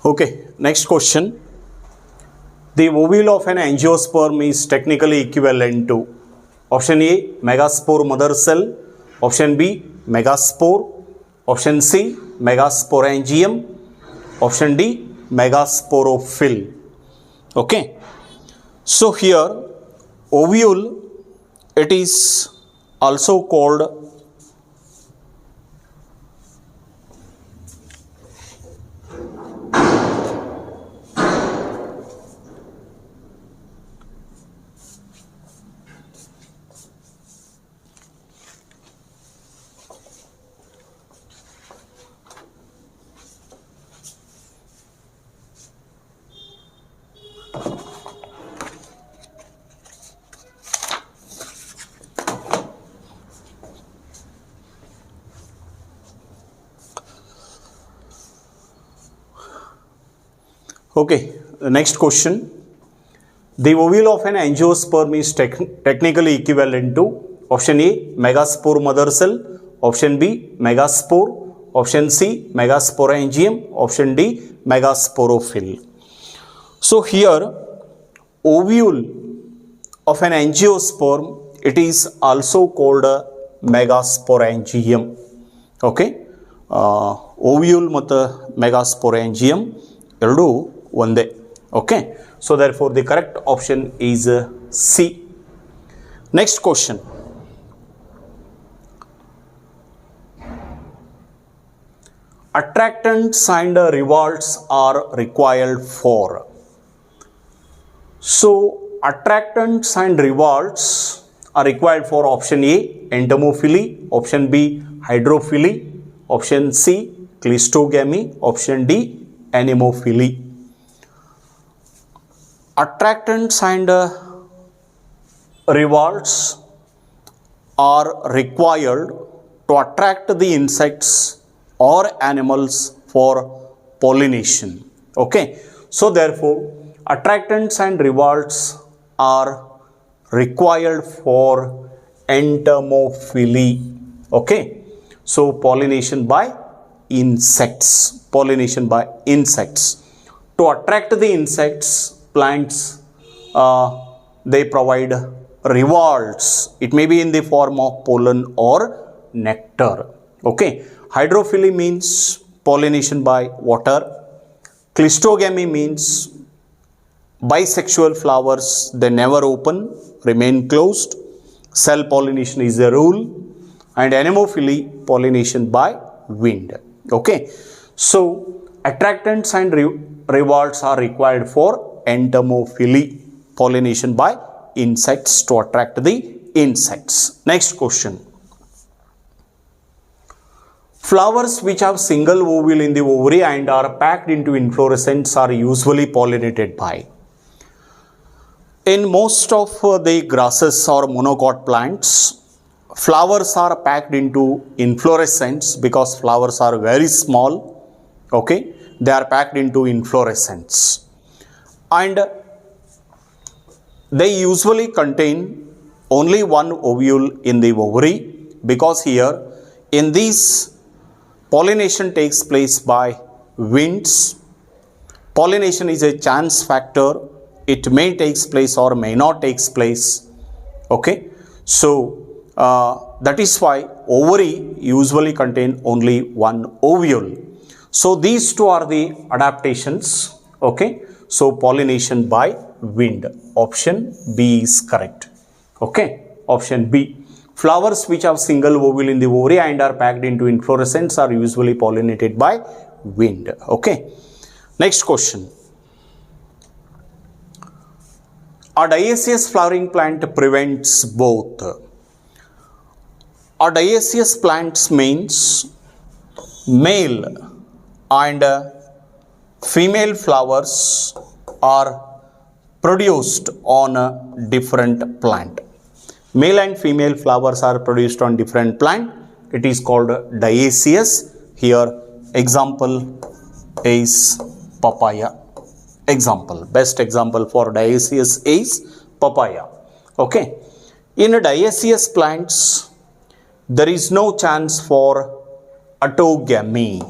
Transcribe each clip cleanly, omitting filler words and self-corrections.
Okay, next question. The ovule of an angiosperm is technically equivalent to option A, megaspore mother cell, option B, megaspore, option C, megasporangium, option D, megasporophyll. Okay, so here ovule, it is also called okay, the next question. The ovule of an angiosperm is technically equivalent to option A, megaspore mother cell, option B, megaspore, option C, megasporangium, option D, megasporophyll. So here ovule of an angiosperm, it is also called a megasporangium. Okay, ovule ಮತ್ತು megasporangium ಎರಡು ಒಂದೇ. Okay, so therefore the correct option is C. Next question. Attractants and rewards are required for. So attractants and rewards are required for option A, entomophily, option B, hydrophily, option C, cleistogamy, option D, anemophily. Attractants and rewards are required to attract the insects or animals for pollination. Okay, so therefore attractants and rewards are required for entomophily. Okay, so pollination by insects. Pollination by insects. To attract the insects, plants, they provide rewards. It may be in the form of pollen or nectar. Okay, hydrophily means pollination by water. Cleistogamy means bisexual flowers, they never open, remain closed. Cell pollination is a rule. And anemophily, pollination by wind. Okay, so attractants and rewards are required for entomophily, pollination by insects, to attract the insects. Next question. Flowers which have single ovule in the ovary and are packed into inflorescence are usually pollinated by. In most of the grasses or monocot plants, flowers are packed into inflorescence because flowers are very small. Okay, they are packed into inflorescence and they usually contain only one ovule in the ovary, because here in these pollination takes place by winds. Pollination is a chance factor. It may take place or may not take place. Okay, so that is why ovary usually contain only one ovule. So these two are the adaptations. Okay, so pollination by wind. Option B is correct. Okay, option B. Flowers which have single ovule in the ovary and are packed into inflorescence are usually pollinated by wind. Okay, next question. A dioecious flowering plant prevents both. A dioecious plants means male and female flowers are produced on a different plant. Male and female flowers are produced on different plant. It is called dioecious. Here example is papaya. Example, best example for dioecious is papaya. Okay, in dioecious plants there is no chance for autogamy.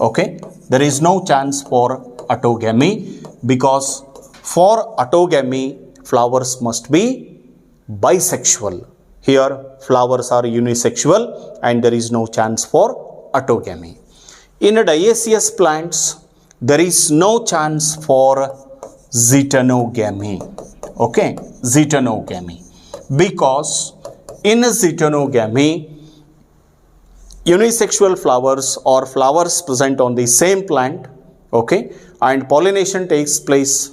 Okay, there is no chance for autogamy, because for autogamy flowers must be bisexual. Here flowers are unisexual and there is no chance for autogamy. In a dioecious plants, there is no chance for xenogamy. Okay, xenogamy, because in xenogamy, unisexual flowers or flowers present on the same plant, okay, and pollination takes place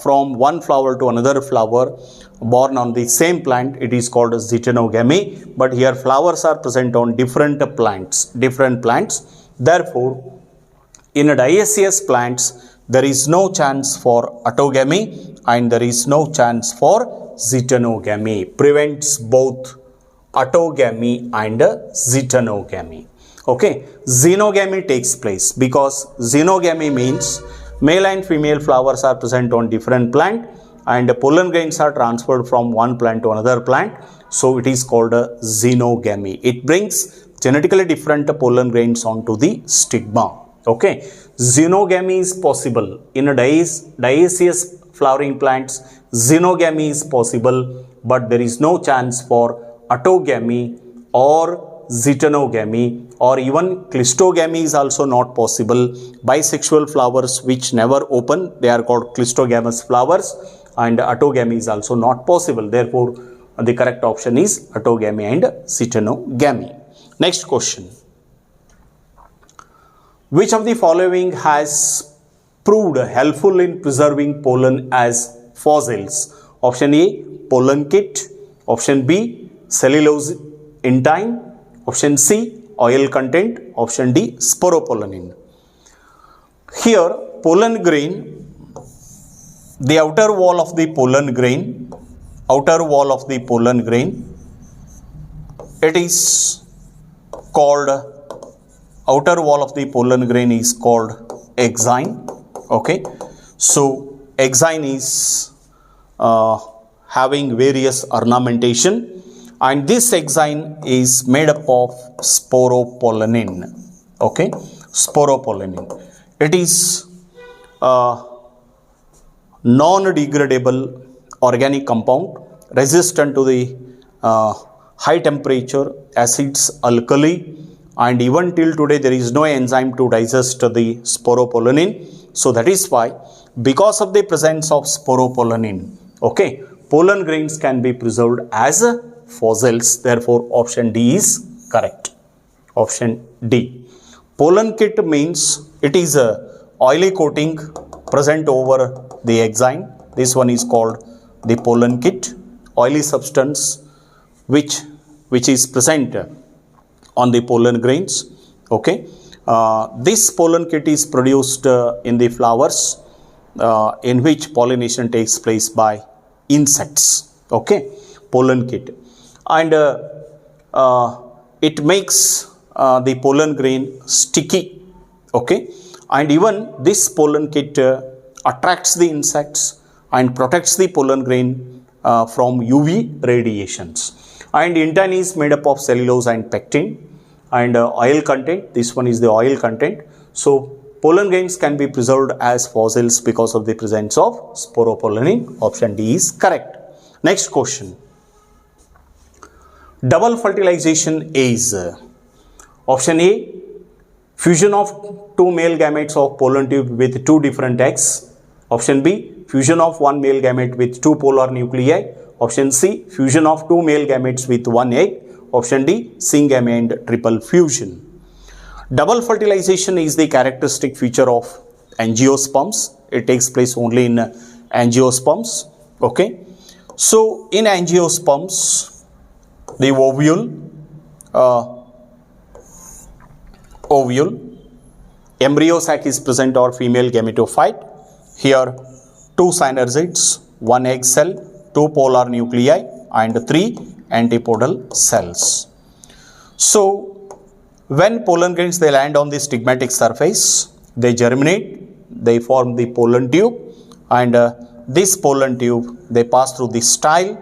from one flower to another flower born on the same plant. It is called xenogamy, but here flowers are present on different plants. Therefore, in a dioecious plants, there is no chance for autogamy and there is no chance for xenogamy. Prevents both autogamy and xenogamy. Okay, xenogamy takes place because xenogamy means male and female flowers are present on different plant and pollen grains are transferred from one plant to another plant. So it is called a xenogamy. It brings genetically different pollen grains onto the stigma. Okay, xenogamy is possible in a dioecious flowering plants. Xenogamy is possible, but there is no chance for autogamy or xenogamy, or even clistogamy is also not possible. Bisexual flowers which never open, they are called clistogamous flowers, and autogamy is also not possible. Therefore, the correct option is autogamy and xenogamy. Next question. Which of the following has proved helpful in preserving pollen as fossils? Option A, pollen kit. Option B, cellulose intine. Option C, oil content. Option D, sporopollenin. Here, pollen grain, the outer wall of the pollen grain, it is called, outer wall of the pollen grain is called exine. Okay, so exine is having various ornamentation, and this exine is made up of sporopollenin. Okay, sporopollenin. It is non-degradable organic compound, resistant to the high temperature, acids, alkali, and even till today there is no enzyme to digest the sporopollenin. So that is why, because of the presence of sporopollenin, okay, pollen grains can be preserved as fossils. Therefore, option D is correct. Option D. Pollen kit means it is a oily coating present over the exine. This one is called the pollen kit, oily substance which is present on the pollen grains. Okay, this pollen kit is produced in the flowers in which pollination takes place by insects. Okay, pollen kit, and it makes the pollen grain sticky. Okay, and even this pollen kit attracts the insects and protects the pollen grain from UV radiations. And intine is made up of cellulose and pectin, and oil content, this one is the oil content. So pollen grains can be preserved as fossils because of the presence of sporopollenin. Option D is correct. Next question. Double fertilization is option A, fusion of two male gametes of pollen tube with two different eggs. Option B, fusion of one male gamete with two polar nuclei. Option C, fusion of two male gametes with one egg. Option D, syngamy and triple fusion. Double fertilization is the characteristic feature of angiosperms. It takes place only in angiosperms. Okay. So in angiosperms, the ovule, embryo sac is present or female gametophyte. Here, two synergids, one egg cell, two polar nuclei, and three antipodal cells. So when pollen grains they land on the stigmatic surface, they germinate, they form the pollen tube, and this pollen tube they pass through the style,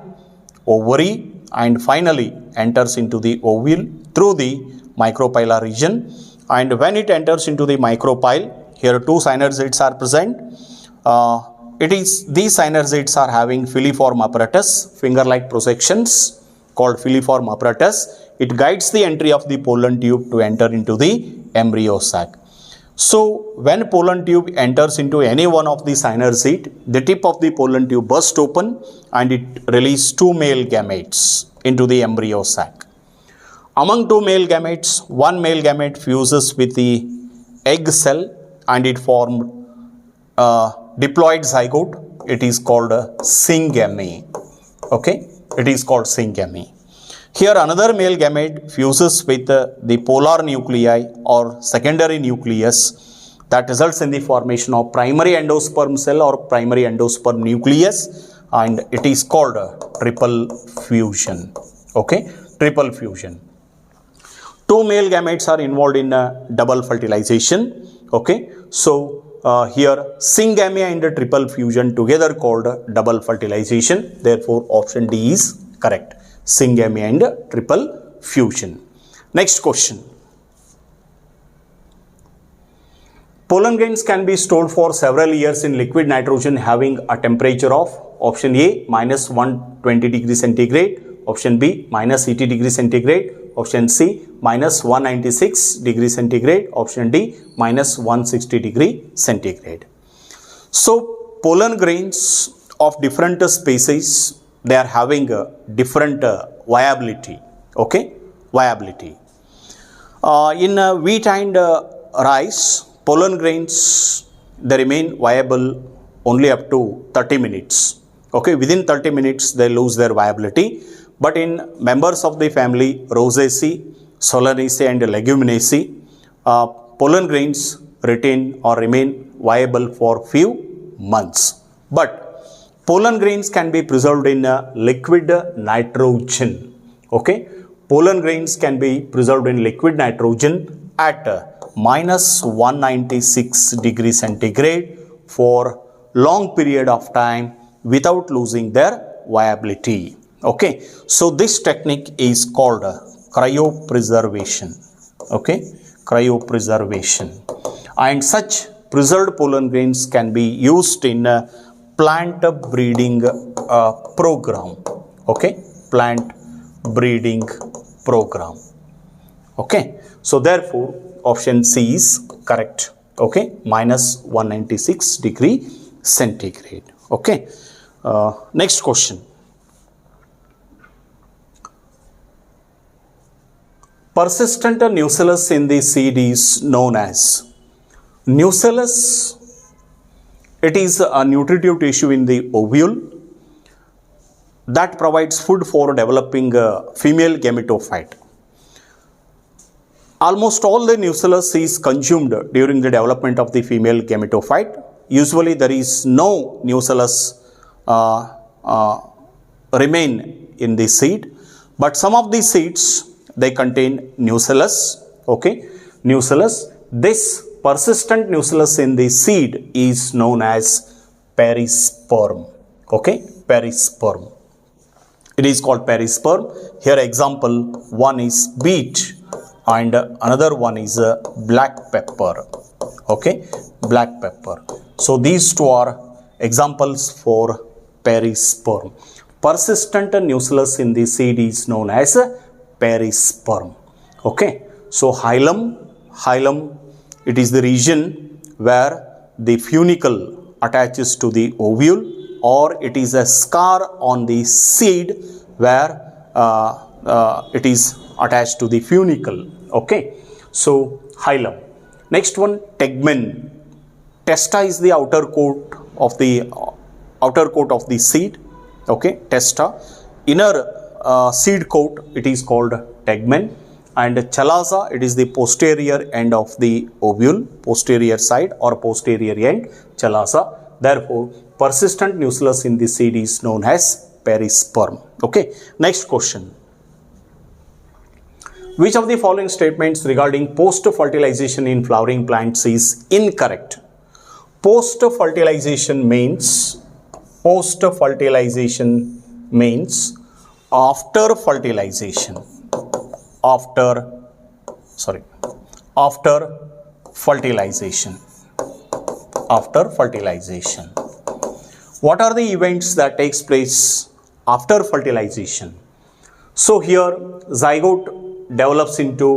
ovary, and finally enters into the ovule through the micropylar region, and when it enters into the micropyle, here two synergids are present. These synergids are having filiform apparatus, finger-like projections called filiform apparatus. It guides the entry of the pollen tube to enter into the embryo sac. So when pollen tube enters into any one of the synergid, the tip of the pollen tube bursts open and it releases two male gametes into the embryo sac. Among two male gametes, one male gamete fuses with the egg cell and it forms diploid zygote. It is called a syngamy. Okay, it is called syngamy. Here another male gamete fuses with the polar nuclei or secondary nucleus that results in the formation of primary endosperm cell or primary endosperm nucleus, and it is called a triple fusion. Okay, triple fusion. Two male gametes are involved in double fertilization. Okay, so here syngamy and triple fusion together called double fertilization. Therefore, option D is correct. Syngamy and triple fusion. Next question. Pollen grains can be stored for several years in liquid nitrogen having a temperature of option A minus 120 degrees centigrade, option B minus 80 degrees centigrade, option C minus 196 degrees centigrade, option D minus 160 degree centigrade. So pollen grains of different species, they are having a different viability. Okay, viability. In wheat and rice, pollen grains, they remain viable only up to 30 minutes. Okay, within 30 minutes they lose their viability. But in members of the family Rosaceae, Solanaceae and Leguminosae, pollen grains retain or remain viable for few months. But pollen grains can be preserved in liquid nitrogen. Okay, pollen grains can be preserved in liquid nitrogen at minus 196 degrees centigrade for long period of time without losing their viability. Okay, so this technique is called cryopreservation. Okay, cryopreservation, and such preserved pollen grains can be used in plant breeding program. Okay, plant breeding program. Okay, so therefore option C is correct. Okay, minus 196 degree centigrade. Okay, next question. Persistent nucellus in the seed is known as nucellus. It is a nutritive tissue in the ovule that provides food for developing a female gametophyte. Almost all the nucellus is consumed during the development of the female gametophyte. Usually there is no nucellus remain in the seed, but some of the seeds, they contain nucellus. Okay, nucellus. This persistent nucellus in the seed is known as perisperm. Okay, perisperm. It is called perisperm. Here example one is beet and another one is black pepper. Okay, black pepper. So these two are examples for perisperm. Persistent nucellus in the seed is known as perisperm. Okay, so hilum, it is the region where the funicle attaches to the ovule, or it is a scar on the seed where it is attached to the funicle. Okay, so hilum. Next one, tegmen. Testa is the outer coat of the seed. Okay, testa. Inner seed coat, it is called tegmen, and chalaza, it is the posterior end of the ovule, posterior side or posterior end, chalaza. Therefore, persistent nucellus in the seed is known as perisperm. Okay, next question. Which of the following statements regarding post-fertilization in flowering plants is incorrect? Post-fertilization means after fertilization. after fertilization. After fertilization. What are the events that takes place after fertilization? So here zygote develops into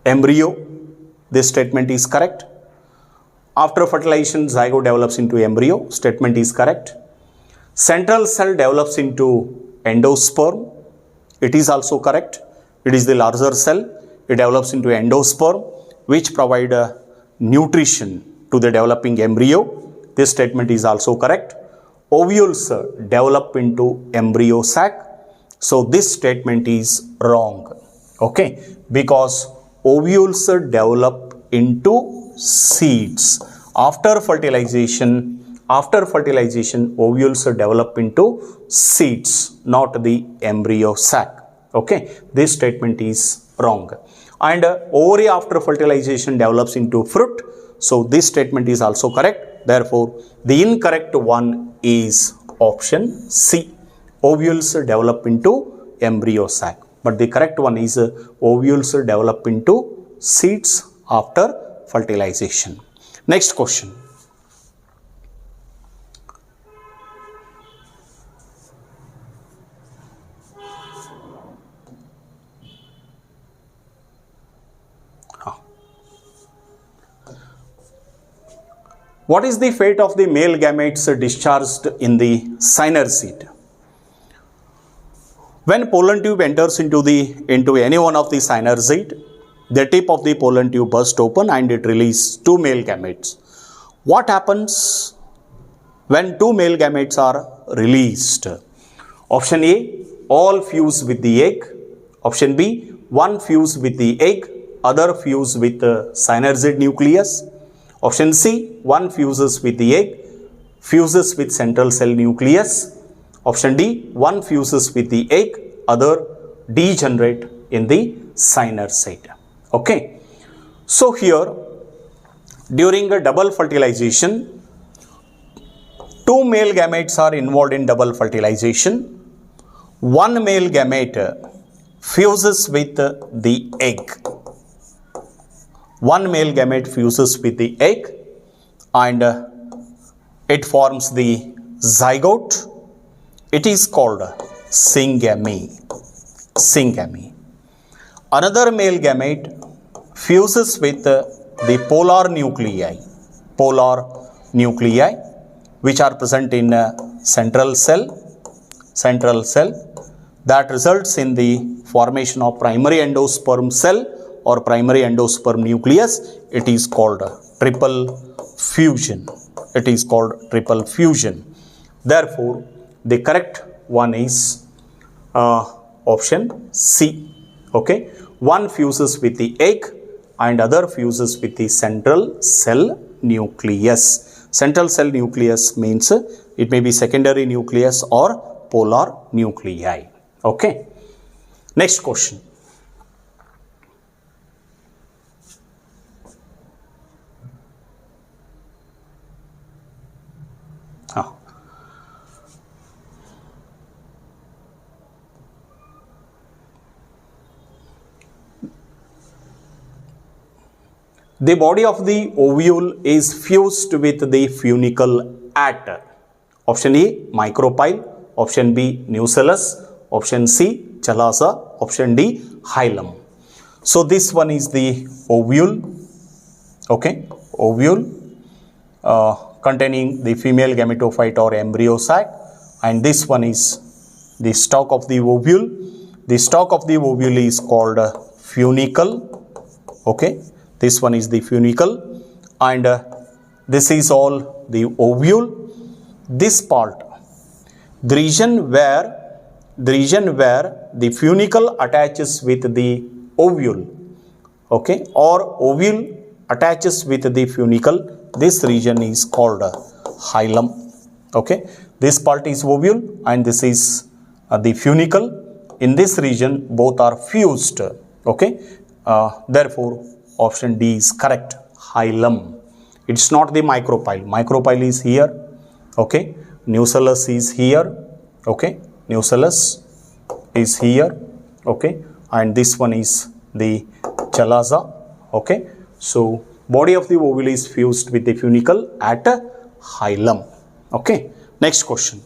embryo. This statement is correct. After fertilization, zygote develops into embryo. Statement is correct. Central cell develops into endosperm. It is also correct. It is the larger cell. It develops into endosperm, which provide nutrition to the developing embryo. This statement is also correct. Ovules develop into embryo sac. So this statement is wrong. Okay, because ovules develop into seeds. After fertilization, ovules develop into seeds, not the embryo sac. Okay, this statement is wrong. And ovary after fertilization develops into fruit. So this statement is also correct. Therefore, the incorrect one is option C. Ovules develop into embryo sac. But the correct one is ovules develop into seeds after fertilization. Next question. What is the fate of the male gametes discharged in the synercid? When pollen tube enters into any one of the synercid, the tip of the pollen tube bursts open and it releases two male gametes. What happens when two male gametes are released? Option A, all fuse with the egg. Option B, one fuse with the egg, other fuse with the synercid nucleus. Option C, one fuses with the egg, fuses with central cell nucleus. Option D, one fuses with the egg, other degenerate in the synercid. Okay. So here, during a double fertilization, two male gametes are involved in double fertilization. One male gamete fuses with the egg. One male gamete fuses with the egg and it forms the zygote. It is called syngamy. Syngamy. Another male gamete fuses with the polar nuclei. Polar nuclei, which are present in central cell. Central cell that results in the formation of primary endosperm cell or primary endosperm nucleus. It is called triple fusion. It is called triple fusion. Therefore, the correct one is option C. Okay, one fuses with the egg and other fuses with the central cell nucleus. Central cell nucleus means it may be secondary nucleus or polar nuclei. Okay. Next question. The body of the ovule is fused with the funicle at option A, micropyle, option B, nucellus, option C, chalaza, option D, hilum. So this one is the ovule, okay, ovule containing the female gametophyte or embryo sac, and this one is the stalk of the ovule. The stalk of the ovule is called funicle, okay. This one is the funicle and this is all the ovule. This part, the region where the funicle attaches with the ovule, okay, or ovule attaches with the funicle, this region is called hilum, okay. This part is ovule and this is the funicle. In this region, both are fused, okay. Therefore, option D is correct, hilum. It's not the micropyle. Micropyle is here, okay. Nucellus is here, okay. Nucellus is here, okay. And this one is the chalaza. Okay, so body of the ovule is fused with the funicle at hilum. Okay, next question.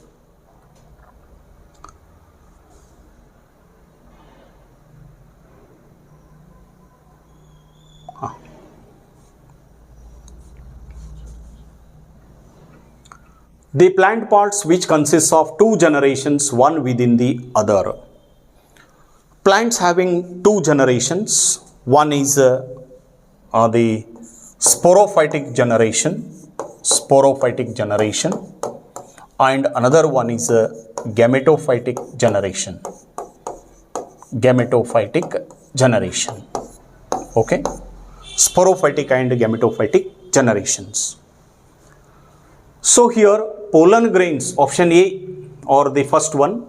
The plant parts which consists of two generations, one within the other. Plants having two generations, one is the sporophytic generation, and another one is gametophytic generation. Okay, sporophytic and gametophytic generations. So here pollen grains, option A or the first one,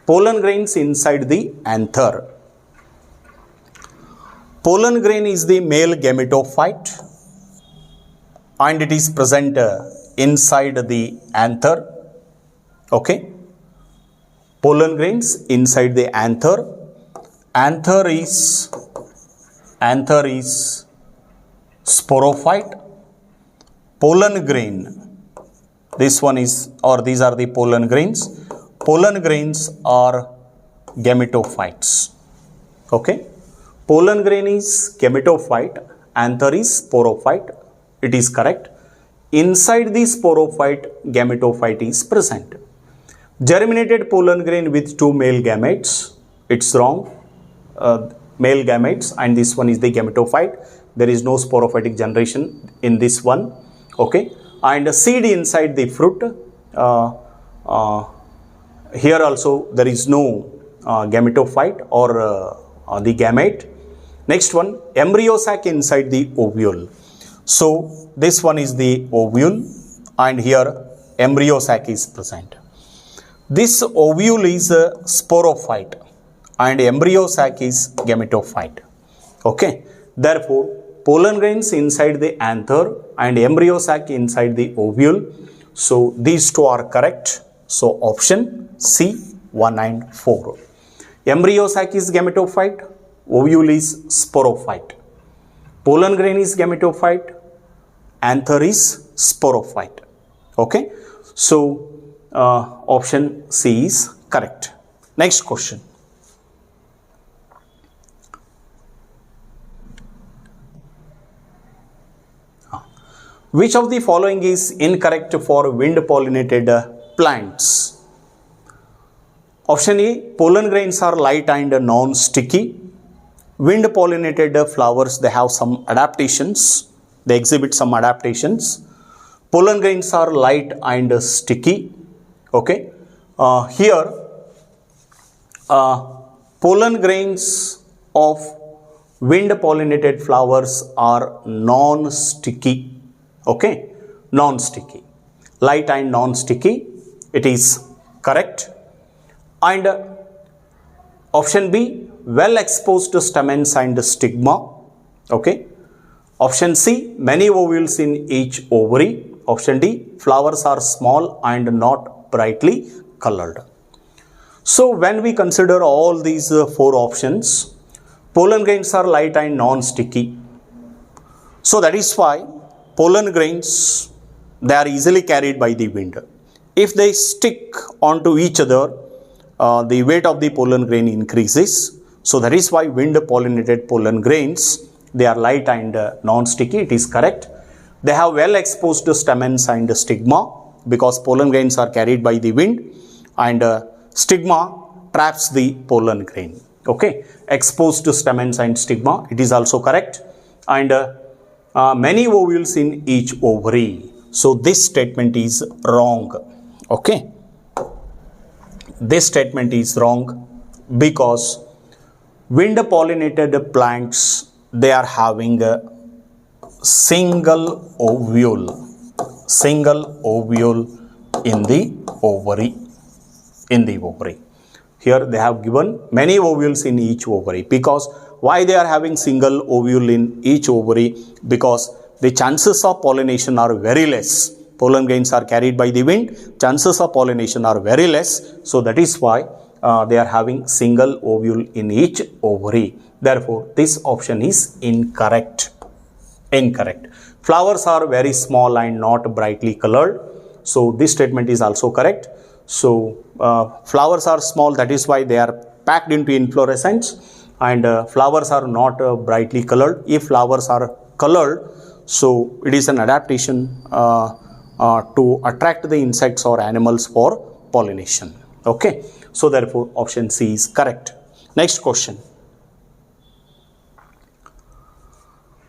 pollen grains inside the anther. Pollen grain is the male gametophyte and it is present inside the anther. Okay, pollen grains inside the anther. Anther is sporophyte. Pollen grain, this one is, or these are the pollen grains. Pollen grains are gametophytes. Okay, pollen grain is gametophyte, anther is sporophyte. It is correct. Inside the sporophyte, gametophyte is present. Germinated pollen grain with two male gametes, it's wrong. Male gametes, and this one is the gametophyte. There is no sporophytic generation in this one. Okay, and a seed inside the fruit. Here also there is no gametophyte or the gamete. Next one, embryo sac inside the ovule. So this one is the ovule and here embryo sac is present. This ovule is a sporophyte and embryo sac is gametophyte. Okay, therefore pollen grains inside the anther and embryo sac inside the ovule. So these two are correct. So option C, 1 and 4. Embryo sac is gametophyte, ovule is sporophyte. Pollen grain is gametophyte, anther is sporophyte. Okay, so option C is correct. Next question. Which of the following is incorrect for wind pollinated plants? Option A, pollen grains are light and non-sticky. Wind pollinated flowers, they have some adaptations. They exhibit some adaptations. Pollen grains are light and sticky. Okay. Here, pollen grains of wind pollinated flowers are non-sticky. Okay, non-sticky, light and non-sticky, it is correct. And option B, well exposed stamens and stigma. Okay, option C, many ovules in each ovary. Option D, flowers are small and not brightly colored. So when we consider all these four options, pollen grains are light and non-sticky. So that is why pollen grains, they are easily carried by the wind. If they stick onto each other, the weight of the pollen grain increases. So that is why wind pollinated pollen grains, they are light and non-sticky. It is correct. They have well exposed stamens and stigma because pollen grains are carried by the wind and stigma traps the pollen grain. Okay, exposed stamens and stigma, it is also correct. And many ovules in each ovary. So this statement is wrong. Okay, this statement is wrong because wind pollinated plants, they are having a single ovule in the ovary. Here they have given many ovules in each ovary. Because why they are having single ovule in each ovary? Because the chances of pollination are very less. Pollen grains are carried by the wind. Chances of pollination are very less. So that is why they are having single ovule in each ovary. Therefore, this option is incorrect. Incorrect. Flowers are very small and not brightly colored. So, this statement is also correct. So, flowers are small, that is why they are packed into inflorescence, and flowers are not brightly colored. If flowers are colored, so it is an adaptation to attract the insects or animals for pollination. Okay. So, therefore, option C is correct. Next question.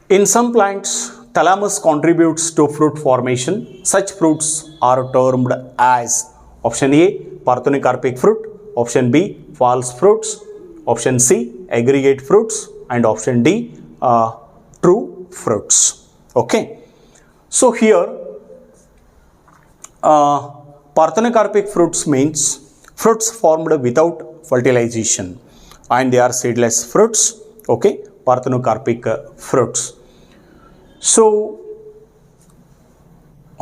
In some plants, thalamus contributes to fruit formation. Such fruits are termed as option A, parthenocarpic fruit, option B, false fruits, option C, aggregate fruits, and option D, true fruits. Okay. So, here parthenocarpic fruits means fruits formed without fertilization, and they are seedless fruits. Okay, parthenocarpic fruits. So,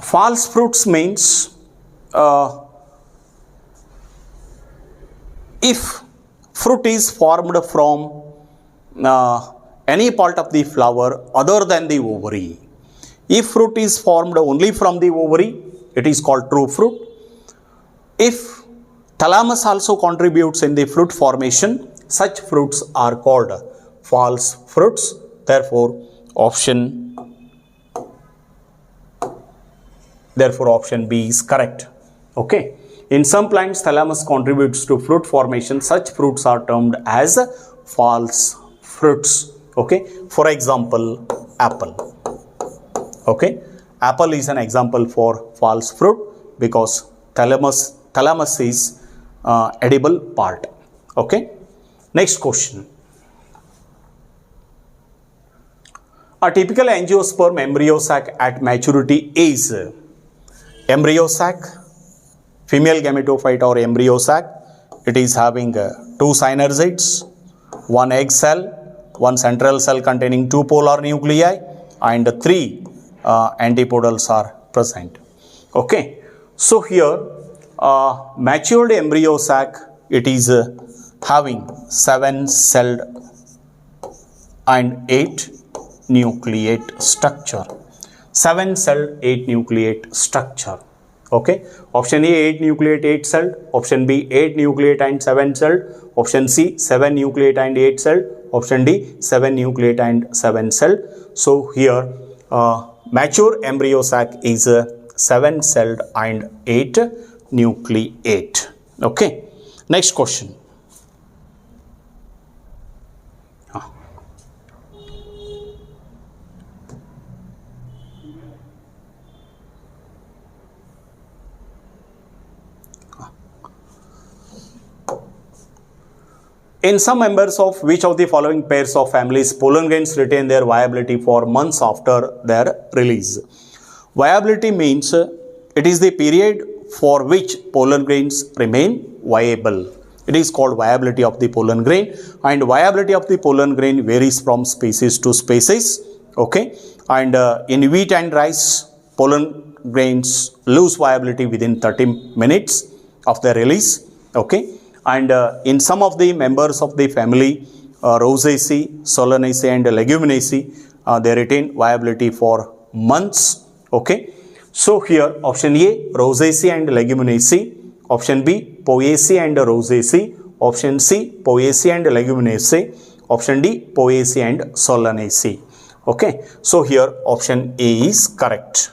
false fruits means if fruit is formed from any part of the flower other than the ovary. If fruit is formed only from the ovary, it is called true fruit. If thalamus also contributes in the fruit formation, such fruits are called false fruits. Therefore, option B is correct. Okay. In some plants, thalamus contributes to fruit formation. Such fruits are termed as false fruits. Okay. For example, apple. Okay. Apple is an example for false fruit because thalamus is edible part. Okay. Next question. A typical angiosperm embryo sac at maturity is embryo sac, female gametophyte or embryo sac. It is having 2 synergids, 1 egg cell, 1 central cell containing 2 polar nuclei, and 3 antipodals are present. Okay. So, here matured embryo sac, it is having 7 celled and 8 nucleate structure. 7 celled, 8 nucleate structure. Okay. Option A, 8 nucleate, 8 celled. Option B, 8 nucleate and 7 celled. Option C, 7 nucleate and 8 celled. Option D, 7 nucleate and 7 celled. So, here mature embryo sac is 7 celled and 8 nucleate. Okay. Next question. In some members of which of the following pairs of families pollen grains retain their viability for months after their release? Viability means it is the period for which pollen grains remain viable. It is called viability of the pollen grain, and viability of the pollen grain varies from species to species. Okay, and in wheat and rice, pollen grains lose viability within 30 minutes of their release. Okay. And in some of the members of the family, Rosaceae, Solanaceae and Leguminaceae, they retain viability for months. Okay. So, here option A, Rosaceae and Leguminaceae. Option B, Poaceae and Rosaceae. Option C, Poaceae and Leguminaceae. Option D, Poaceae and Solanaceae. Okay. So, here option A is correct.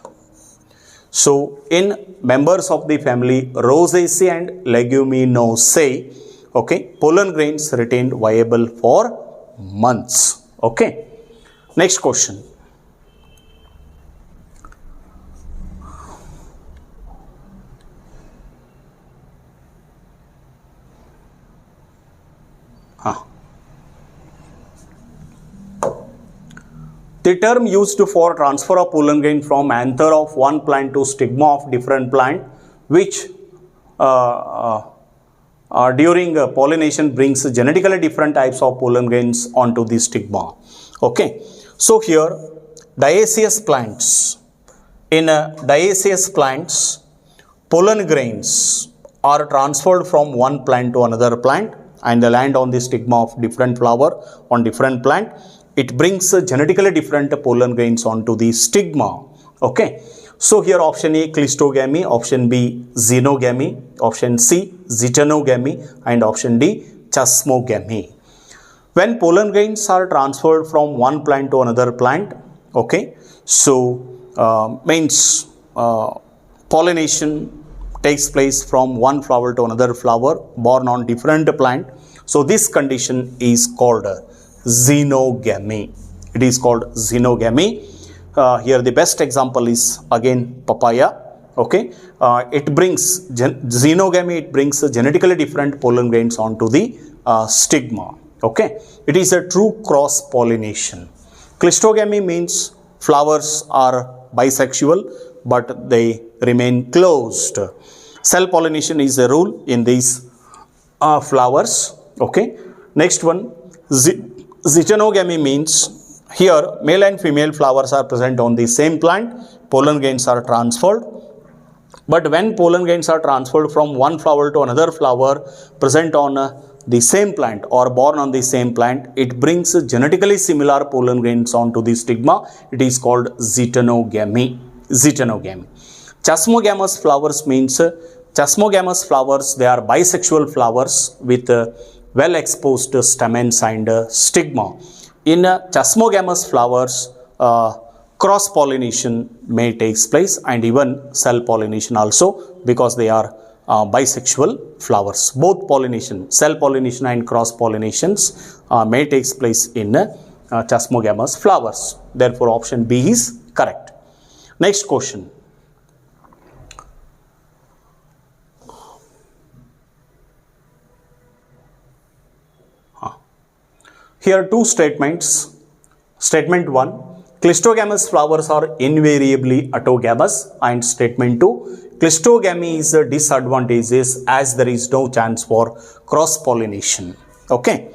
So, in members of the family Rosaceae and Leguminosae, okay, pollen grains retained viable for months. Okay. Next question. The term used for transfer of pollen grain from anther of one plant to stigma of different plant, which during pollination brings genetically different types of pollen grains onto the stigma. Okay. So, here dioecious plants. In dioecious plants, pollen grains are transferred from one plant to another plant. and they land on the stigma of different flower on different plant, it brings genetically different pollen grains onto the stigma. Okay. So here option A cleistogamy, option B xenogamy, option C zytonogamy, and option D chasmogamy. When pollen grains are transferred from one plant to another plant, okay, so means pollination takes place from one flower to another flower born on different plant. So this condition is called xenogamy. It is called xenogamy. Here the best example is again papaya. Okay, it brings xenogamy. It brings genetically different pollen grains onto the stigma. Okay, it is a true cross pollination. Cleistogamy means flowers are bisexual but they remain closed. Cell pollination is a rule in these flowers. Okay, next one, zytonogamy means here male and female flowers are present on the same plant, pollen grains are transferred. But when pollen grains are transferred from one flower to another flower present on the same plant or born on the same plant, it brings genetically similar pollen grains onto the stigma. It is called zytonogamy. Chasmogamous flowers means chasmogamous flowers, they are bisexual flowers with well exposed stamens and stigma. In chasmogamous flowers, cross pollination may take place and even cell pollination also, because they are bisexual flowers. Both pollination, cell pollination and cross pollinations may take place in chasmogamous flowers. Therefore option B is correct. Next question. Here two statements. Statement 1, cleistogamous flowers are invariably autogamous, and statement 2, cleistogamy is disadvantageous as there is no chance for cross pollination. Okay,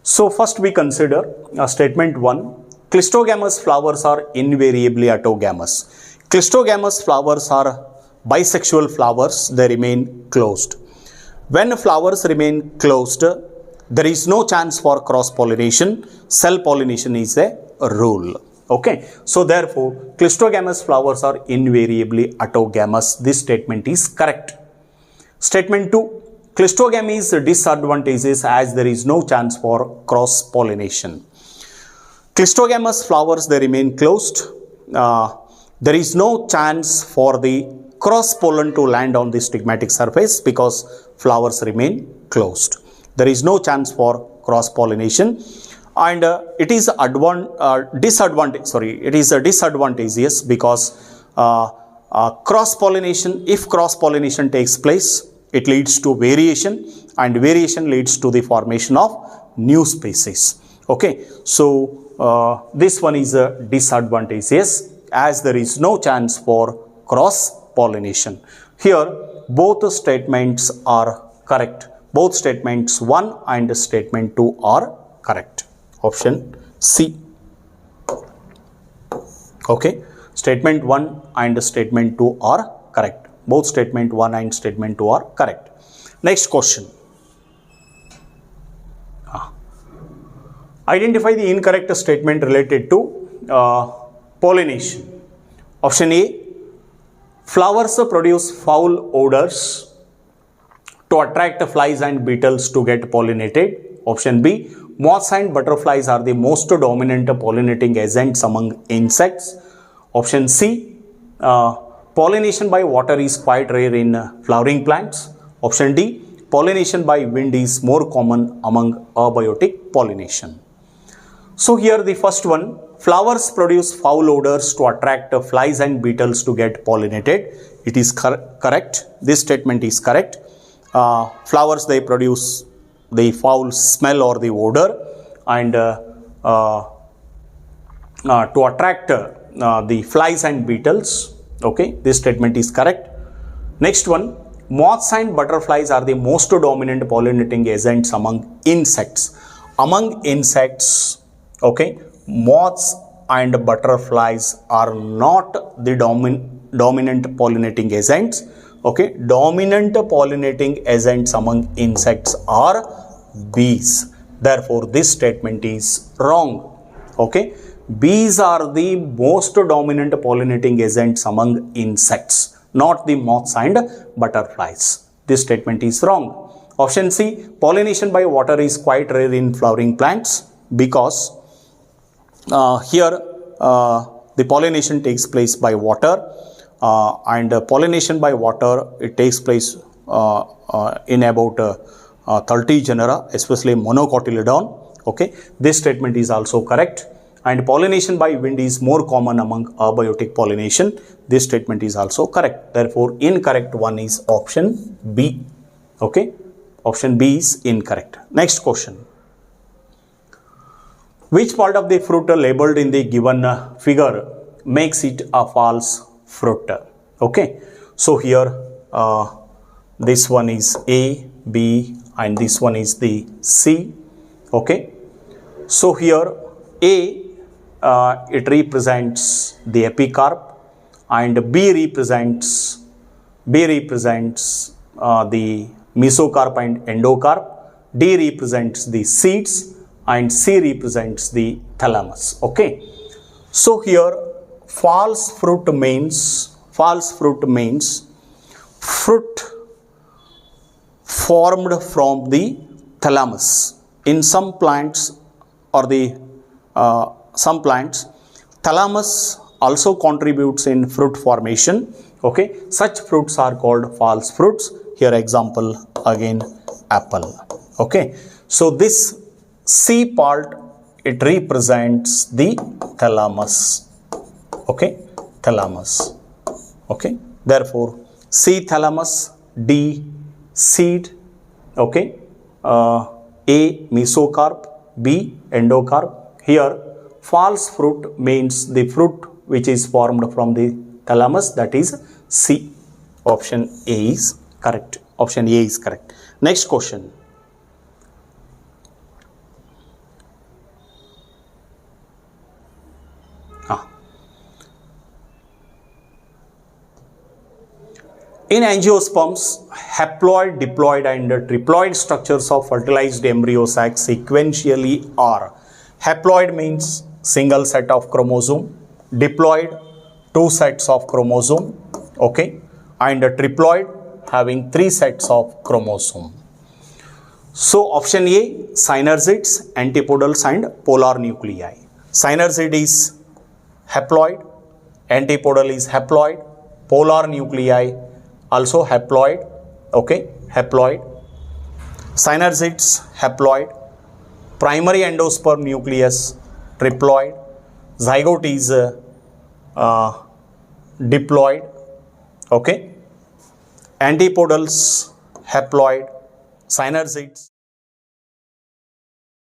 so first we consider statement 1, cleistogamous flowers are invariably autogamous. Cleistogamous flowers are bisexual flowers, they remain closed. When flowers remain closed, there is no chance for cross pollination. Cell pollination is a rule. Okay, so therefore cleistogamous flowers are invariably autogamous. This statement is correct. Statement 2, cleistogamy is disadvantageous as there is no chance for cross pollination. Cleistogamous flowers, they remain closed. There is no chance for the cross pollen to land on the stigmatic surface because flowers remain closed. There is no chance for cross pollination, and it is disadvantageous because cross pollination, if cross pollination takes place, it leads to variation, and variation leads to the formation of new species. Okay, so this one is disadvantageous as there is no chance for cross pollination. Here both statements are correct. Both statements 1 and statement 2 are correct. Option C. Okay, statement 1 and statement 2 are correct. Both statement 1 and statement 2 are correct. Next question. Identify the incorrect statement related to pollination. Option A, flowers produce foul odors to attract flies and beetles to get pollinated. Option B, moths and butterflies are the most dominant pollinating agents among insects. Option C, pollination by water is quite rare in flowering plants. Option D, pollination by wind is more common among abiotic pollination. So here the first one, flowers produce foul odors to attract flies and beetles to get pollinated. It is correct. This statement is correct. Flowers, they produce the foul smell or the odor, and to attract the flies and beetles. Okay, this statement is correct. Next one, moths and butterflies are the most dominant pollinating agents among insects. Among insects, okay, moths and butterflies are not the dominant pollinating agents. Okay, dominant pollinating agents among insects are bees. Therefore, this statement is wrong. Okay. Bees are the most dominant pollinating agents among insects, not the moths and butterflies. This statement is wrong. Option C, pollination by water is quite rare in flowering plants because here the pollination takes place by water and pollination by water, it takes place in about 30 genera, especially monocotyledon. Okay, this statement is also correct. And pollination by wind is more common among abiotic pollination. This statement is also correct. Therefore, incorrect one is option B. Okay, option B is incorrect. Next question. Which part of the fruit labeled in the given figure makes it a false fruit? Okay, so here this one is A, B, and this one is the C. Okay, so here A, it represents the epicarp, and B represents the mesocarp and endocarp. D represents the seeds, and C represents the thalamus. Okay, so here false fruit means fruit formed from the thalamus. In some plants or some plants, thalamus also contributes in fruit formation. Okay, such fruits are called false fruits. Here example again, apple. Okay, so this C part, it represents the thalamus. Okay, thalamus. Okay, therefore C thalamus, D seed. Okay, A mesocarp, B endocarp. Here false fruit means the fruit which is formed from the thalamus, that is C. Option A is correct. Option A is correct. Next question. In angiosperms, haploid, diploid and triploid structures of fertilized embryo sac sequentially are. Haploid means single set of chromosome, diploid 2 sets of chromosome, okay, and triploid having 3 sets of chromosome. So option A, synergids, antipodals and polar nuclei. Synergid is haploid, antipodal is haploid, polar nuclei also haploid. Okay, haploid. Synergids haploid, primary endosperm nucleus triploid, zygote is diploid. Okay, antipodals haploid, synergids